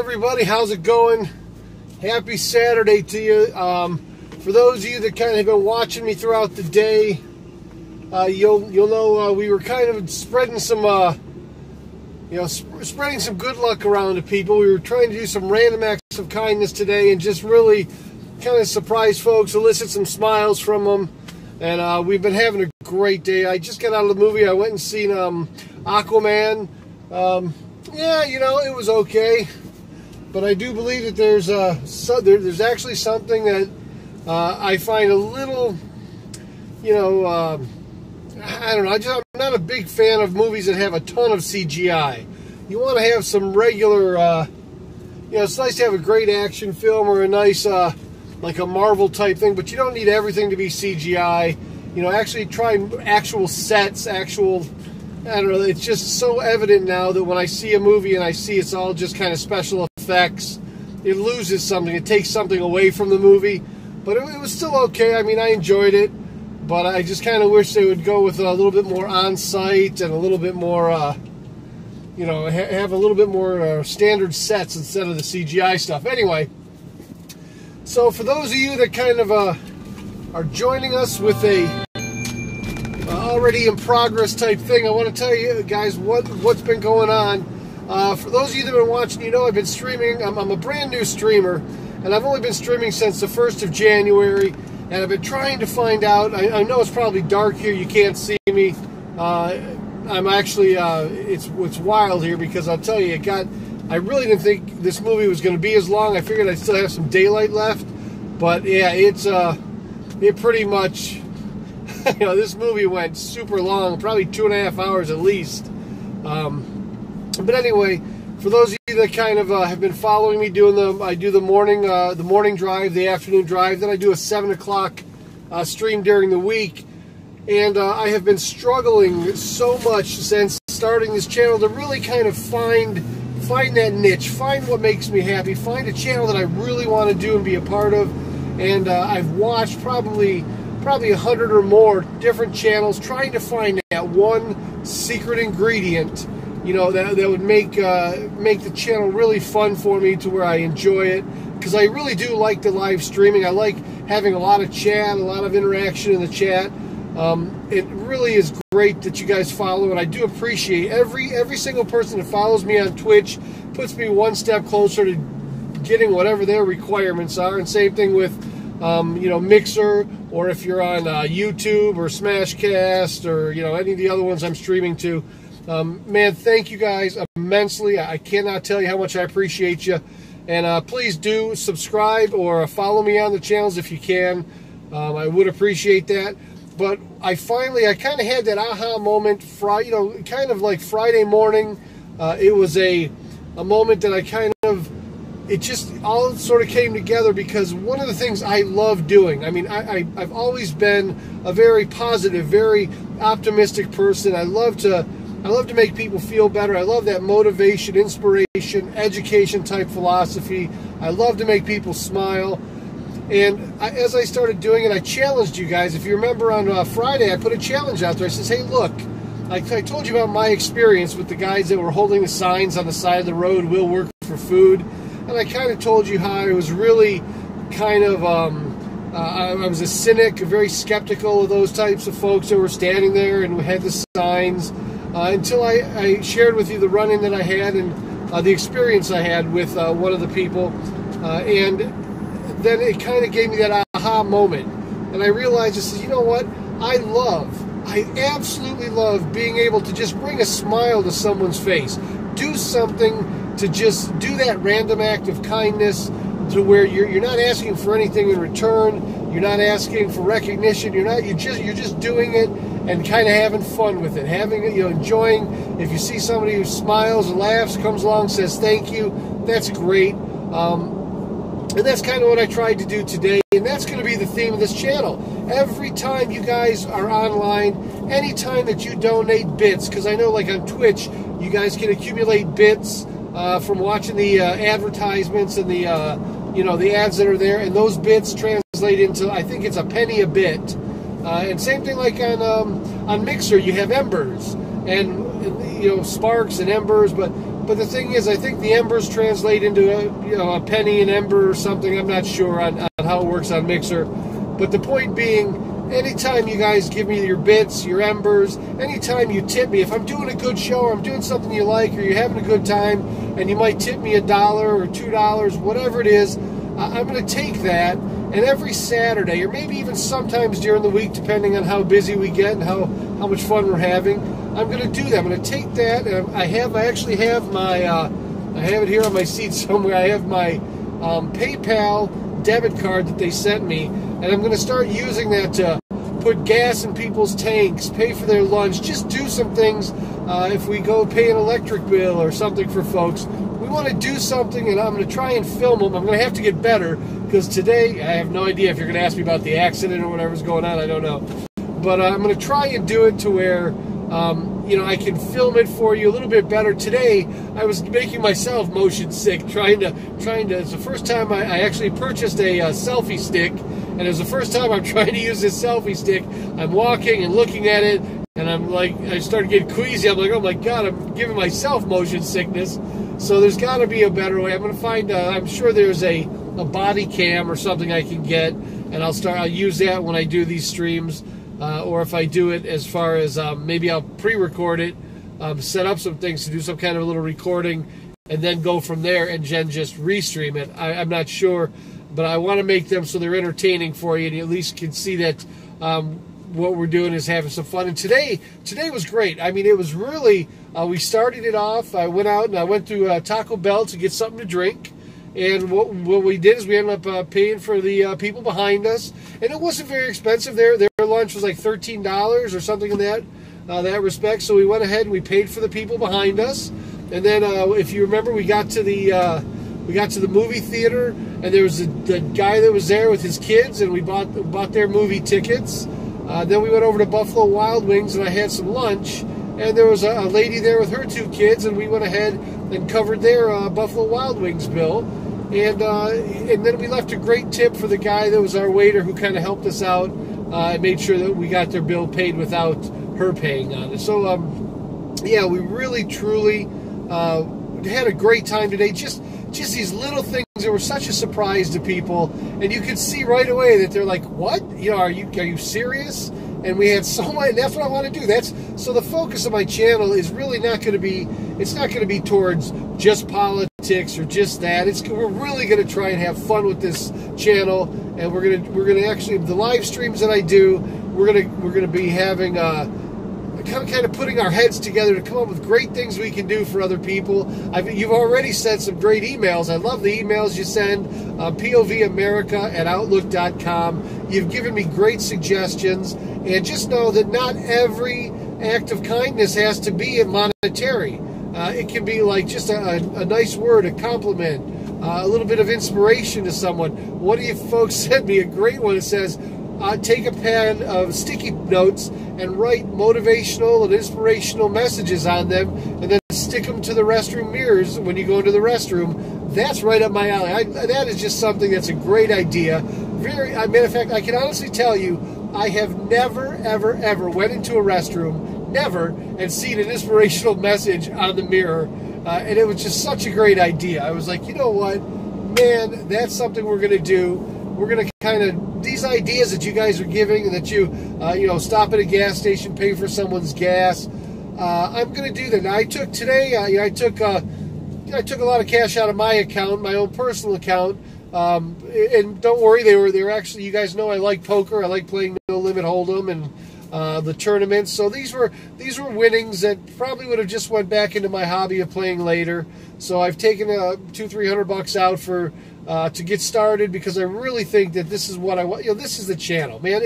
Everybody, how's it going? Happy Saturday to you. For those of you that kind of have been watching me throughout the day, you'll know we were kind of spreading some spreading some good luck around to people. We were trying to do some random acts of kindness today and just really kind of surprise folks, elicit some smiles from them. And we've been having a great day. I just got out of the movie. I went and seen Aquaman. Yeah, it was okay. But I do believe that there's actually something that I find a little, I don't know. I'm not a big fan of movies that have a ton of CGI. You want to have some regular, it's nice to have a great action film or a nice, like a Marvel type thing, but you don't need everything to be CGI. Actually try actual sets, I don't know, it's just so evident now that when I see a movie and I see it's all just kind of special effects, it loses something. It takes something away from the movie. But it was still okay. I mean, I enjoyed it. But I just kind of wish they would go with a little bit more on-site and a little bit more, have a little bit more standard sets instead of the CGI stuff. Anyway, so for those of you that kind of are joining us with a already in progress type thing, I want to tell you guys what's been going on. For those of you that have been watching, I've been streaming. I'm a brand new streamer, and I've only been streaming since the 1st of January, and I've been trying to find out. I know it's probably dark here, you can't see me. I'm actually, it's wild here because I'll tell you, I really didn't think this movie was going to be as long. I figured I'd still have some daylight left, but yeah, it pretty much, this movie went super long, probably 2.5 hours at least. But anyway, for those of you that kind of have been following me, I do the morning drive, the afternoon drive, then I do a 7 o'clock stream during the week, and I have been struggling so much since starting this channel to really kind of find that niche, find what makes me happy, find a channel that I really want to do and be a part of. And I've watched probably 100 or more different channels trying to find that one secret ingredient, that would make the channel really fun for me to where I enjoy it, because I really do like the live streaming. I like having a lot of chat, a lot of interaction in the chat. It really is great that you guys follow, and I do appreciate every single person that follows me on Twitch. Puts me one step closer to getting whatever their requirements are. And same thing with Mixer, or if you're on YouTube or Smashcast or any of the other ones I'm streaming to. Man, thank you guys immensely. I cannot tell you how much I appreciate you. And please do subscribe or follow me on the channels if you can. I would appreciate that. But I kind of had that aha moment, kind of like Friday morning. It was a moment that it just all sort of came together, because one of the things I love doing, I mean, I've always been a very positive, very optimistic person. I love to make people feel better. I love that motivation, inspiration, education type philosophy. I love to make people smile. And as I started doing it, I challenged you guys. If you remember on Friday, I put a challenge out there. I says, hey, look, I told you about my experience with the guys that were holding the signs on the side of the road, "We'll work for food." And I kind of told you how I was really kind of, I was a cynic, very skeptical of those types of folks that were standing there and had the signs, until I shared with you the run-in that I had and the experience I had with one of the people. And then it kind of gave me that aha moment. And I realized, I said, you know what? I absolutely love being able to just bring a smile to someone's face. Do something to just do that random act of kindness to where you're not asking for anything in return. You're not asking for recognition. You're just doing it and kind of having fun with it, enjoying. If you see somebody who smiles and laughs, comes along, says thank you, that's great. And that's kind of what I tried to do today, and that's going to be the theme of this channel. Every time you guys are online, anytime that you donate bits, because I know like on Twitch, you guys can accumulate bits from watching the advertisements and the the ads that are there, and those bits translate into, I think it's a penny a bit. And same thing like on Mixer, you have embers and sparks and embers, but But the thing is, I think the embers translate into a penny an ember or something. I'm not sure on how it works on Mixer. But the point being, anytime you guys give me your bits, your embers, anytime you tip me, if I'm doing a good show or I'm doing something you like or you're having a good time and you might tip me $1 or $2, whatever it is, I'm going to take that. And every Saturday, or maybe even sometimes during the week, depending on how busy we get and how much fun we're having, I'm going to do that. I'm going to take that, and I actually have my, I have it here on my seat somewhere. I have my PayPal debit card that they sent me, and I'm going to start using that to put gas in people's tanks, pay for their lunch, just do some things. If we go pay an electric bill or something for folks, we want to do something, and I'm going to try and film them. I'm going to have to get better, because today, I have no idea if you're going to ask me about the accident or whatever's going on, I don't know. But I'm going to try and do it to where, I can film it for you a little bit better. Today, I was making myself motion sick, trying to, it's the first time I actually purchased a selfie stick, and it was the first time I'm trying to use this selfie stick. I'm walking and looking at it, and I'm like, I started getting queasy. I'm like, oh my God, I'm giving myself motion sickness. So there's got to be a better way. I'm going to find, I'm sure there's a body cam or something I can get, and I'll use that when I do these streams, or if I do it as far as maybe I'll pre-record it, set up some things to do some kind of a little recording, and then go from there and then just restream it. I'm not sure, but I want to make them so they're entertaining for you, and you at least can see that what we're doing is having some fun. And today was great. I mean, it was really, we started it off. I went out and I went to Taco Bell to get something to drink. And what we did is we ended up paying for the people behind us. And it wasn't very expensive. Their lunch was like $13 or something in that respect. So we went ahead and we paid for the people behind us. And then if you remember, we got to the movie theater, and there was the guy that was there with his kids, and we bought their movie tickets. Then we went over to Buffalo Wild Wings, and I had some lunch. And there was a lady there with her 2 kids, and we went ahead and covered their Buffalo Wild Wings bill. And then we left a great tip for the guy that was our waiter, who kind of helped us out and made sure that we got their bill paid without her paying on it. So, yeah, we really, truly had a great time today. Just these little things that were such a surprise to people, and you could see right away that they're like, "What? Are you serious?" And we had so much. That's what I want to do. So the focus of my channel is really not going to be. It's not going to be towards just politics or just that. We're really going to try and have fun with this channel, and we're gonna actually, the live streams that I do, we're gonna be having kind of putting our heads together to come up with great things we can do for other people. You've already sent some great emails. I love the emails you send, povamerica@outlook.com. You've given me great suggestions, and just know that not every act of kindness has to be monetary. It can be like just a nice word, a compliment, a little bit of inspiration to someone. One of you folks sent me a great one. It says, take a pad of sticky notes and write motivational and inspirational messages on them, and then stick them to the restroom mirrors when you go into the restroom. That's right up my alley. That is just something that's a great idea. Matter of fact, I can honestly tell you, I have never, ever, ever went into a restroom, never, and seen an inspirational message on the mirror. And it was just such a great idea. I was like, you know what, man, that's something we're going to do. We're going to kind of, these ideas that you guys are giving, and that you stop at a gas station, pay for someone's gas. I'm going to do that. Now, I took today, I took a lot of cash out of my account, my own personal account. And don't worry, they were actually, you guys know I like poker. I like playing No Limit Hold'em and the tournaments. So these were winnings that probably would have just went back into my hobby of playing later. So I've taken $200-300 out for to get started, because I really think that this is what I want. This is the channel, man.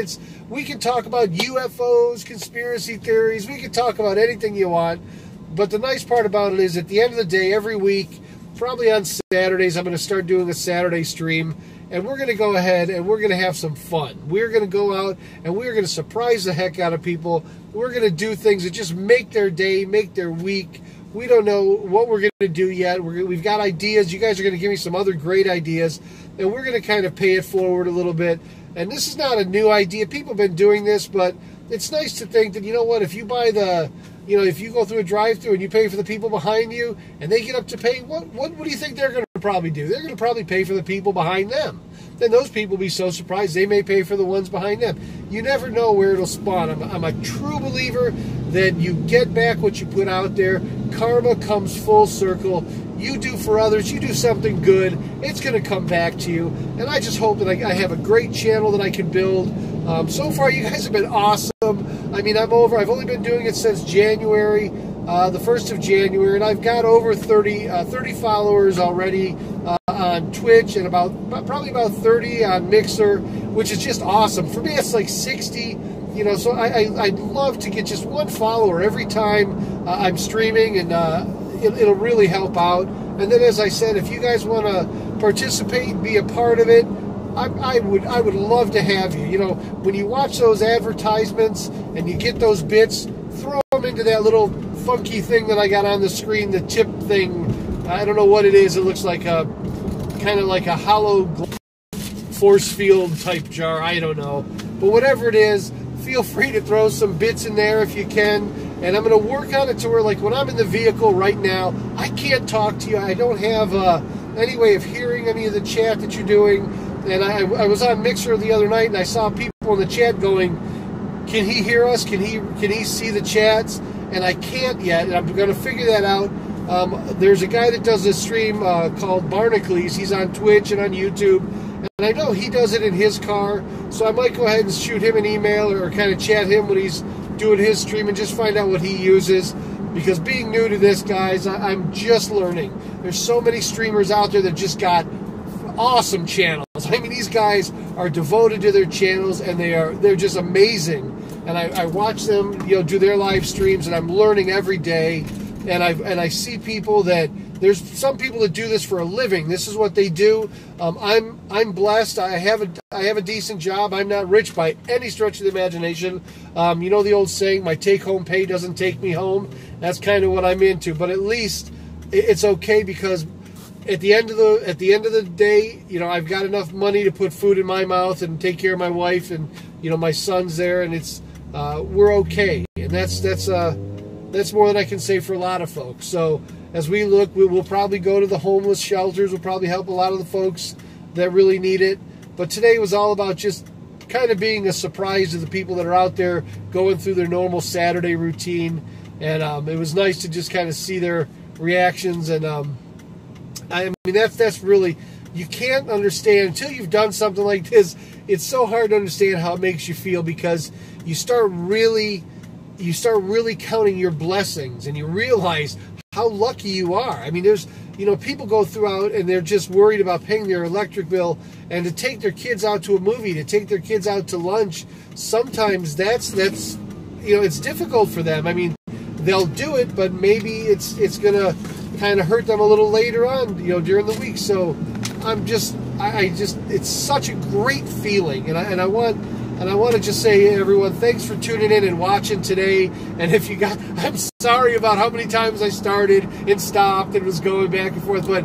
We can talk about UFOs, conspiracy theories. We can talk about anything you want. But the nice part about it is, at the end of the day, every week, probably on Saturdays, I'm going to start doing a Saturday stream, and we're going to go ahead and we're going to have some fun. We're going to go out and we're going to surprise the heck out of people. We're going to do things that just make their day, make their week. We don't know what we're going to do yet. We've got ideas. You guys are going to give me some other great ideas, and we're going to kind of pay it forward a little bit. And this is not a new idea. People have been doing this, but it's nice to think that, you know what, if you buy the you know, if you go through a drive-thru and you pay for the people behind you, and they get up to pay, what do you think they're going to probably do? They're going to probably pay for the people behind them. Then those people will be so surprised they may pay for the ones behind them. You never know where it'll spawn. I'm a true believer that you get back what you put out there. Karma comes full circle. You do for others, you do something good, it's going to come back to you. And I just hope that I have a great channel that I can build. So far, you guys have been awesome. I mean, I've only been doing it since January, the 1st of January, and I've got over 30 followers already on Twitch, and probably about 30 on Mixer, which is just awesome. For me, it's like 60. You know, so I'd love to get just one follower every time I'm streaming, and it'll really help out. And then, as I said, if you guys want to participate and be a part of it, I would love to have you. You know, when you watch those advertisements and you get those bits, throw them into that little funky thing that I got on the screen, the tip thing. I don't know what it is. It looks like kind of like a hollow force field type jar. I don't know. But whatever it is, feel free to throw some bits in there if you can. And I'm going to work on it to where, like, when I'm in the vehicle right now, I can't talk to you. I don't have any way of hearing any of the chat that you're doing. And I was on Mixer the other night, and I saw people in the chat going, can he hear us? Can he see the chats? And I can't yet, and I'm going to figure that out. There's a guy that does a stream called Barnacles. He's on Twitch and on YouTube. And I know he does it in his car, so I might go ahead and shoot him an email or kind of chat him when he's doing his stream and just find out what he uses. Because being new to this, guys, I'm just learning. There's so many streamers out there that just got awesome channels. I mean, these guys are devoted to their channels, and they're just amazing. And I watch them, you know, do their live streams, and I'm learning every day. And I see people that there's some people that do this for a living. This is what they do. I'm blessed. I have a decent job. I'm not rich by any stretch of the imagination. You know the old saying, my take-home pay doesn't take me home. That's kind of what I'm into. But at least it's okay, because at the end of the day, you know, I've got enough money to put food in my mouth and take care of my wife, and you know, my son's there, and it's we're okay. And that's more than I can say for a lot of folks. So as we look, we'll probably go to the homeless shelters. We'll probably help a lot of the folks that really need it. But today was all about just kind of being a surprise to the people that are out there going through their normal Saturday routine. And it was nice to just kind of see their reactions. And I mean, that's really, you can't understand until you've done something like this. It's so hard to understand how it makes you feel, because you start really counting your blessings, and you realize how lucky you are. I mean, there's, you know, people go throughout and they're just worried about paying their electric bill, and to take their kids out to a movie, to take their kids out to lunch, sometimes that's you know, it's difficult for them. I mean, they'll do it, but maybe it's gonna kind of hurt them a little later on, you know, during the week. So I just it's such a great feeling, and I want to just say, everyone, thanks for tuning in and watching today. And if you got, I'm sorry about how many times I started and stopped and was going back and forth, but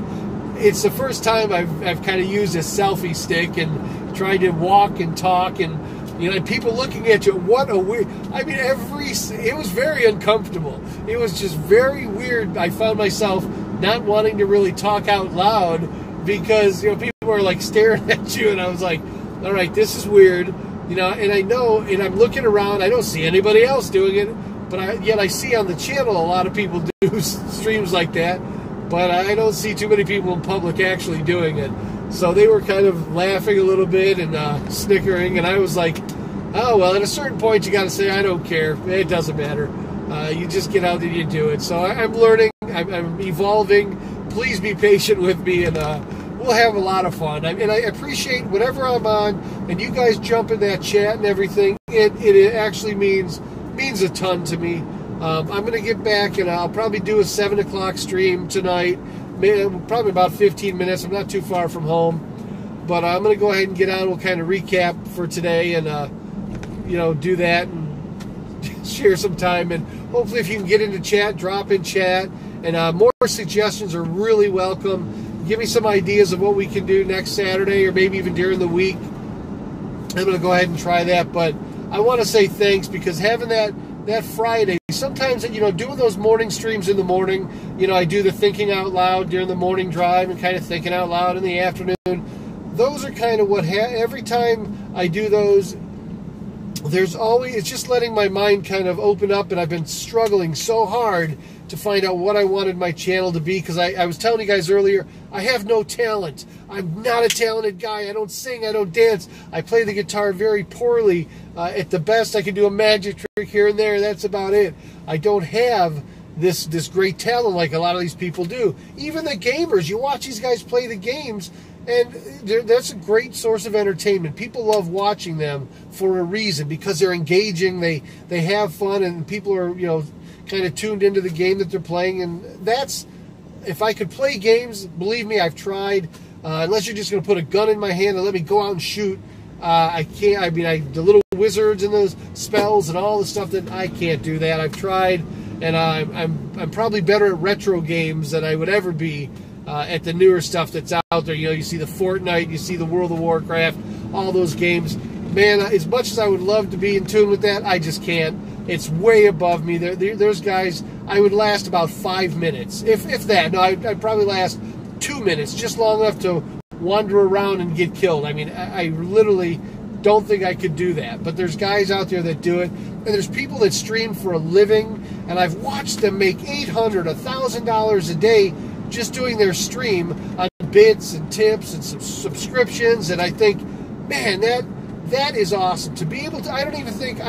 it's the first time I've kind of used a selfie stick and tried to walk and talk, and you know, and people looking at you. What a weird, I mean, it was very uncomfortable. It was just very weird. I found myself not wanting to really talk out loud, because, you know, people were like staring at you, and I was like, all right, this is weird. You know, and I know, and I'm looking around, I don't see anybody else doing it, but yet I see on the channel a lot of people do streams like that, but I don't see too many people in public actually doing it. So they were kind of laughing a little bit and snickering, and I was like, oh, well, at a certain point you got to say, I don't care, it doesn't matter. You just get out and you do it. So I'm learning, I'm evolving. Please be patient with me, and we'll have a lot of fun. And I appreciate whatever I'm on, and you guys jump in that chat and everything. It actually means a ton to me. I'm going to get back, and I'll probably do a 7 o'clock stream tonight. Probably about 15 minutes. I'm not too far from home. But I'm going to go ahead and get on. We'll kind of recap for today, and you know, do that and share some time. And hopefully if you can get into chat, drop in chat. And more suggestions are really welcome. Give me some ideas of what we can do next Saturday, or maybe even during the week. I'm going to go ahead and try that. But I want to say thanks, because having that that Friday, sometimes, doing those morning streams in the morning, I do the thinking out loud during the morning drive and kind of thinking out loud in the afternoon. Those are kind of what, every time I do those, there's always, it's just letting my mind kind of open up, and I've been struggling so hard to find out what I wanted my channel to be, because I was telling you guys earlier, I have no talent. I'm not a talented guy. I don't sing. I don't dance. I play the guitar very poorly. At the best, I can do a magic trick here and there. That's about it. I don't have this great talent like a lot of these people do. Even the gamers, you watch these guys play the games, and that's a great source of entertainment. People love watching them for a reason, because they're engaging, they have fun, and people are, kind of tuned into the game that they're playing. And that's, if I could play games, believe me, I've tried. Unless you're just going to put a gun in my hand and let me go out and shoot, I can't. I mean, the little wizards and those spells and all the stuff, that I can't do that. I've tried, and I'm probably better at retro games than I would ever be at the newer stuff that's out there. You see the Fortnite, you see the World of Warcraft, all those games. Man, as much as I would love to be in tune with that, I just can't. It's way above me. There's guys, I would last about 5 minutes, if that. No, I'd probably last 2 minutes, just long enough to wander around and get killed. I mean, I literally don't think I could do that. But there's guys out there that do it, and there's people that stream for a living, and I've watched them make $800, $1,000 a day just doing their stream on bits and tips and subscriptions. And I think, man, that is awesome. To be able to, I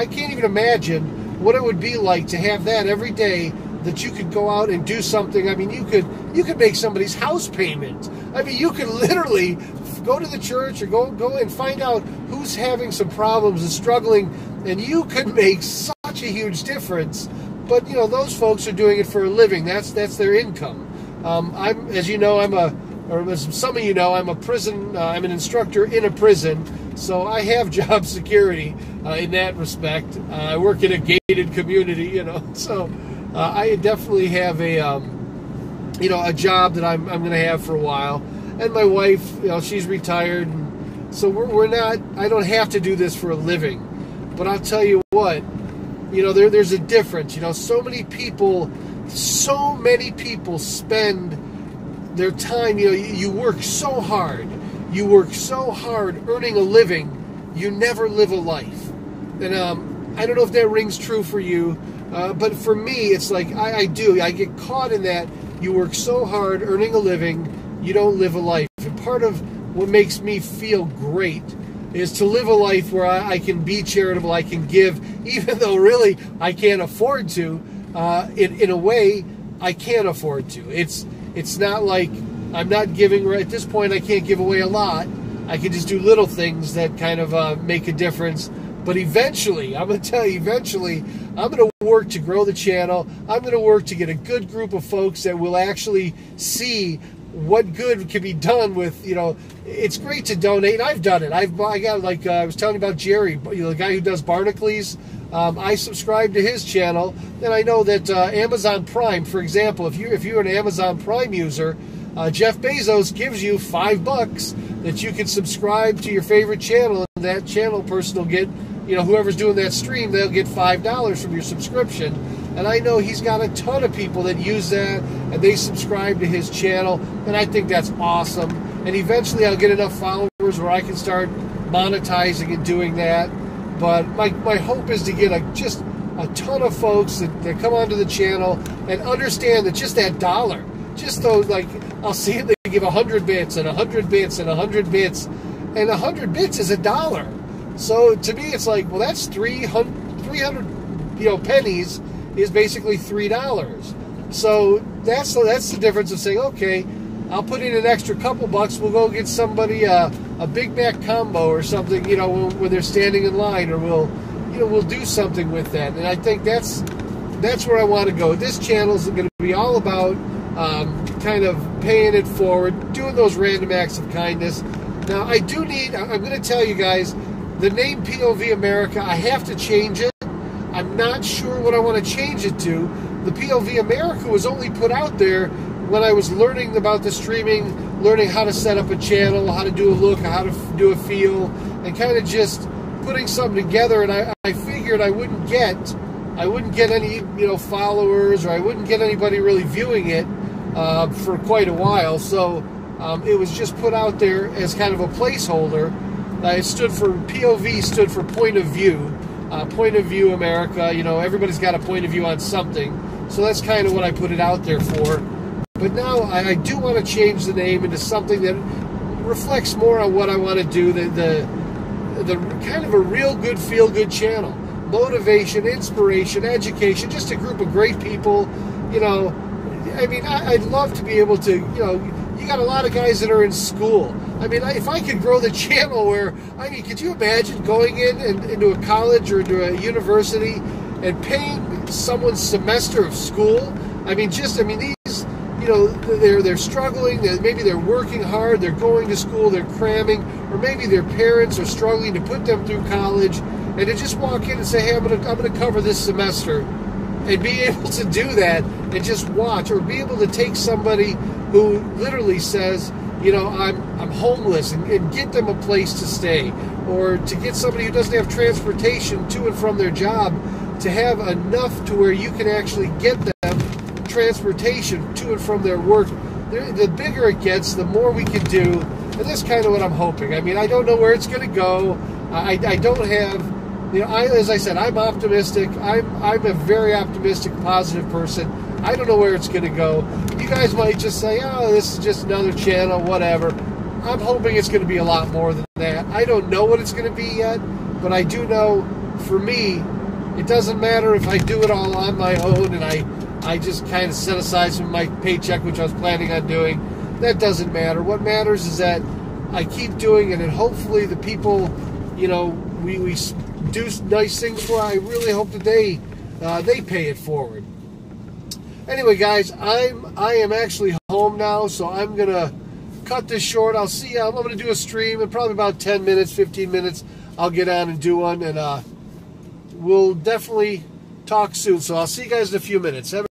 can't even imagine what it would be like to have that every day, that you could go out and do something. I mean, you could make somebody's house payment. I mean, you could literally go to the church or go and find out who's having some problems and struggling, and you could make such a huge difference. But, those folks are doing it for a living. That's their income. As you know, as some of you know, I'm I'm an instructor in a prison, so I have job security in that respect. I work in a gated community, so I definitely have a job that I'm going to have for a while. And my wife, she's retired, and so we're not. I don't have to do this for a living. But I'll tell you what, there's a difference. So many people spend their time, you work so hard. You work so hard earning a living, you never live a life. And I don't know if that rings true for you, but for me, it's like I do. I get caught in that. You work so hard earning a living, you don't live a life. And part of what makes me feel great is to live a life where I can be charitable, I can give, even though really I can't afford to. In a way, I can't afford to. It's not like I'm not giving. At this point, I can't give away a lot. I can just do little things that kind of make a difference. But eventually, I'm going to tell you, I'm going to work to grow the channel. I'm going to work to get a good group of folks that will actually see what good can be done with, it's great to donate. I've done it. I got, like I was telling you about Jerry, the guy who does Barnacles. I subscribe to his channel, and I know that Amazon Prime, for example, if you're an Amazon Prime user, Jeff Bezos gives you $5 that you can subscribe to your favorite channel, and that channel person will get, whoever's doing that stream, they'll get $5 from your subscription. And I know he's got a ton of people that use that, and they subscribe to his channel, and I think that's awesome. And eventually I'll get enough followers where I can start monetizing and doing that. But my hope is to get just a ton of folks that come onto the channel and understand that just that dollar, just those, like, I'll see it, they give 100 bits and 100 bits and 100 bits, and 100 bits is $1. So to me, it's like, well, that's 300 pennies is basically $3. So that's the difference of saying, okay, I'll put in an extra couple bucks. We'll go get somebody a Big Mac combo or something, when they're standing in line, or we'll do something with that. And I think that's where I want to go. This channel is going to be all about kind of paying it forward, doing those random acts of kindness. Now, I'm going to tell you guys, the name POV America, I have to change it. I'm not sure what I want to change it to. The POV America was only put out there when I was learning about the streaming, learning how to set up a channel, how to do a look, how to do a feel, and kind of just putting something together. And I figured I wouldn't get I wouldn't get any, followers, or I wouldn't get anybody really viewing it for quite a while. So it was just put out there as kind of a placeholder. It stood for POV, stood for point of view. Point of view America. Everybody's got a point of view on something. So that's kind of what I put it out there for. But now I do want to change the name into something that reflects more on what I want to do. The kind of a real good, feel-good channel. Motivation, inspiration, education, just a group of great people. I'd love to be able to, you got a lot of guys that are in school. If I could grow the channel where, could you imagine going into a college or into a university and paying someone's semester of school? These, they're struggling, maybe they're working hard, they're going to school, they're cramming, or maybe their parents are struggling to put them through college, and to just walk in and say, hey, I'm gonna cover this semester, and be able to do that and just watch, or be able to take somebody who literally says, I'm homeless, and get them a place to stay, or to get somebody who doesn't have transportation to and from their job to have enough to where you can actually get them transportation to and from their work. The bigger it gets, the more we can do, and that's kind of what I'm hoping. I don't know where it's going to go. I don't have, as I said, I'm optimistic. I'm a very optimistic, positive person. I don't know where it's going to go. You guys might just say, oh, this is just another channel, whatever. I'm hoping it's going to be a lot more than that. I don't know what it's going to be yet, but I do know, for me, it doesn't matter if I do it all on my own and I just kind of set aside some of my paycheck, which I was planning on doing. That doesn't matter. What matters is that I keep doing it, and hopefully the people, we do nice things for. I really hope that they pay it forward. Anyway, guys, I am actually home now, so I'm gonna cut this short. I'll see. I'm gonna do a stream in probably about 10 minutes, 15 minutes. I'll get on and do one, and we'll definitely talk soon. So I'll see you guys in a few minutes.